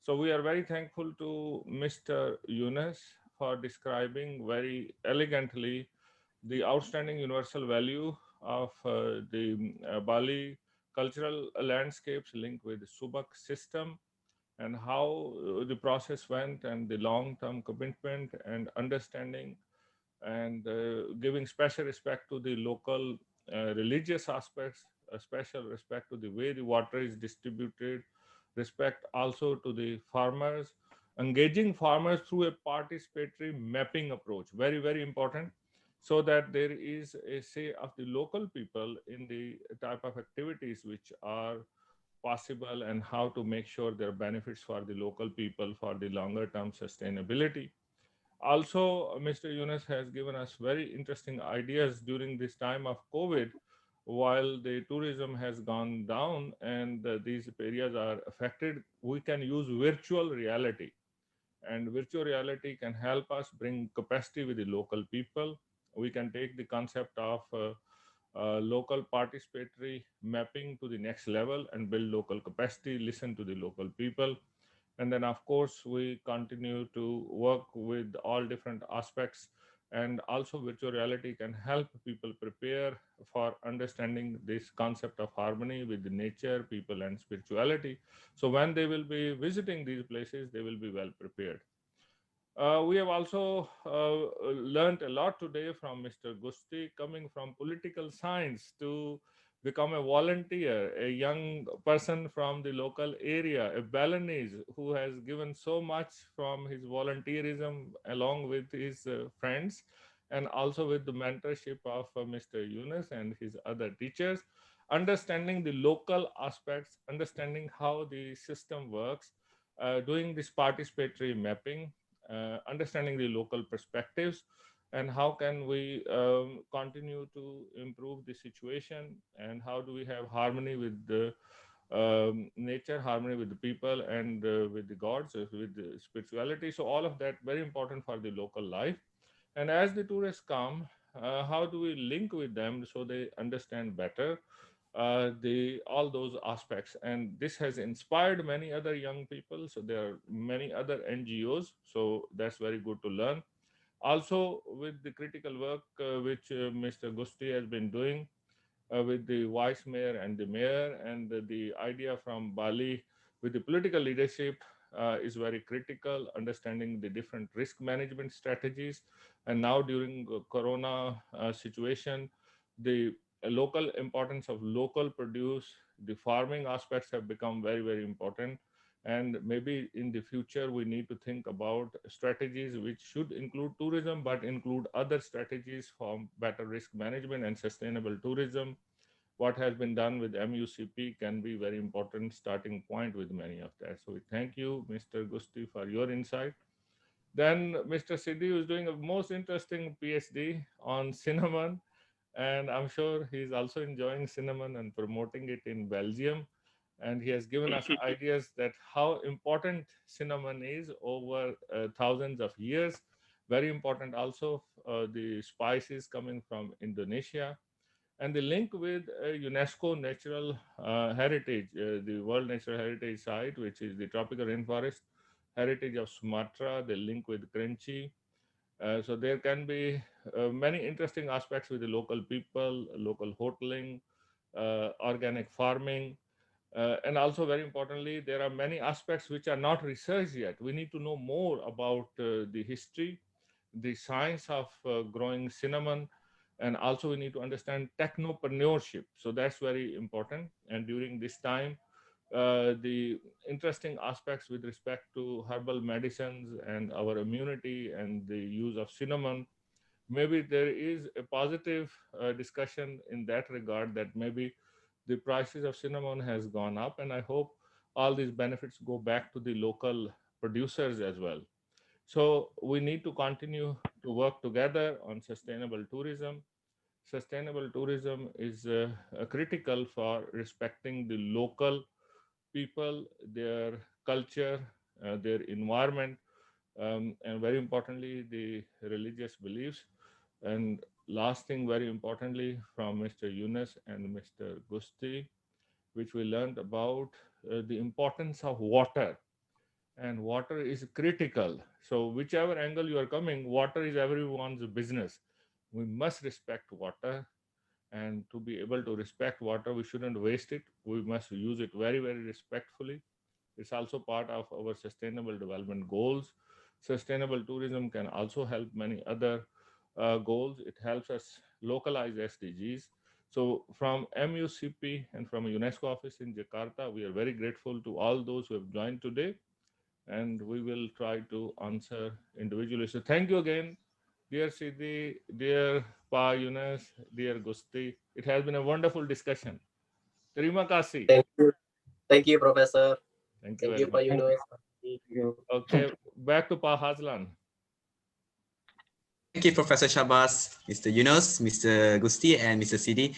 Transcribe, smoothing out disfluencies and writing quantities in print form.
So we are very thankful to Mr. Yunus for describing very elegantly the outstanding universal value of the Bali cultural landscapes linked with the Subak system, and how the process went, and the long-term commitment and understanding, and giving special respect to the local religious aspects, a special respect to the way the water is distributed, respect also to the farmers, engaging farmers through a participatory mapping approach, very, very important, so that there is a say of the local people in the type of activities which are possible, and how to make sure there are benefits for the local people for the longer term sustainability. Also, Mr. Yunus has given us very interesting ideas during this time of COVID. While the tourism has gone down and these areas are affected, we can use virtual reality, and virtual reality can help us bring capacity with the local people. We can take the concept of local participatory mapping to the next level and build local capacity, listen to the local people. And then of course we continue to work with all different aspects, and also virtual reality can help people prepare for understanding this concept of harmony with the nature, people, and spirituality. So when they will be visiting these places, they will be well prepared. We have also learned a lot today from Mr. Gusti, coming from political science to become a volunteer, a young person from the local area, a Balinese who has given so much from his volunteerism along with his friends, and also with the mentorship of Mr. Yunus and his other teachers, understanding the local aspects, understanding how the system works, doing this participatory mapping, understanding the local perspectives, and how can we continue to improve the situation, and how do we have harmony with the nature, harmony with the people, and with the gods, with the spirituality. So all of that very important for the local life. And as the tourists come, how do we link with them so they understand better the all those aspects? And this has inspired many other young people, so there are many other NGOs, so that's very good to learn. Also with the critical work which Mr. Gusti has been doing with the vice mayor and the mayor, and the idea from Bali with the political leadership is very critical, understanding the different risk management strategies. And now during corona situation, the local importance of local produce, the farming aspects have become very, very important. And maybe in the future we need to think about strategies which should include tourism but include other strategies for better risk management and sustainable tourism. What has been done with MUCP can be very important starting point with many of that. So we thank you, Mr. Gusti, for your insight. Then Mr. Sidhi is doing a most interesting PhD on cinnamon, and I'm sure he's also enjoying cinnamon and promoting it in Belgium. And he has given us ideas that how important cinnamon is over thousands of years. Very important also the spices coming from Indonesia, and the link with UNESCO Natural Heritage, the World Natural Heritage Site, which is the tropical rainforest heritage of Sumatra, the link with Kranchi. So there can be many interesting aspects with the local people, local hoteling, organic farming, and also very importantly, there are many aspects which are not researched yet. We need to know more about the history, the science of growing cinnamon, and also we need to understand technopreneurship. So that's very important. And during this time, the interesting aspects with respect to herbal medicines and our immunity and the use of cinnamon, maybe there is a positive discussion in that regard, that maybe the prices of cinnamon has gone up, and I hope all these benefits go back to the local producers as well. So we need to continue to work together on sustainable tourism. Sustainable tourism is critical for respecting the local people, their culture, their environment, and very importantly, the religious beliefs. And last thing, very importantly, from Mr. Yunus and Mr. Gusti, which we learned about the importance of water. and water is critical. So, whichever angle you are coming, water is everyone's business. We must respect water, and to be able to respect water, we shouldn't waste it. We must use it very, very respectfully. It's also part of our sustainable development goals. Sustainable tourism can also help many other goals. It helps us localize SDGs. So, from MUCP and from a UNESCO office in Jakarta, we are very grateful to all those who have joined today, and we will try to answer individually. So, thank you again, dear Siddhi, dear Pa Yunus, dear Gusti. It has been a wonderful discussion. Terima kasih. Thank you, Professor. Thank you Thank very you, much. Pak Thank Yunus. you. Okay, back to Pa Hazlan. Thank you, Professor Shabazz, Mr. Yunus, Mr. Gusti, and Mr. Sidi.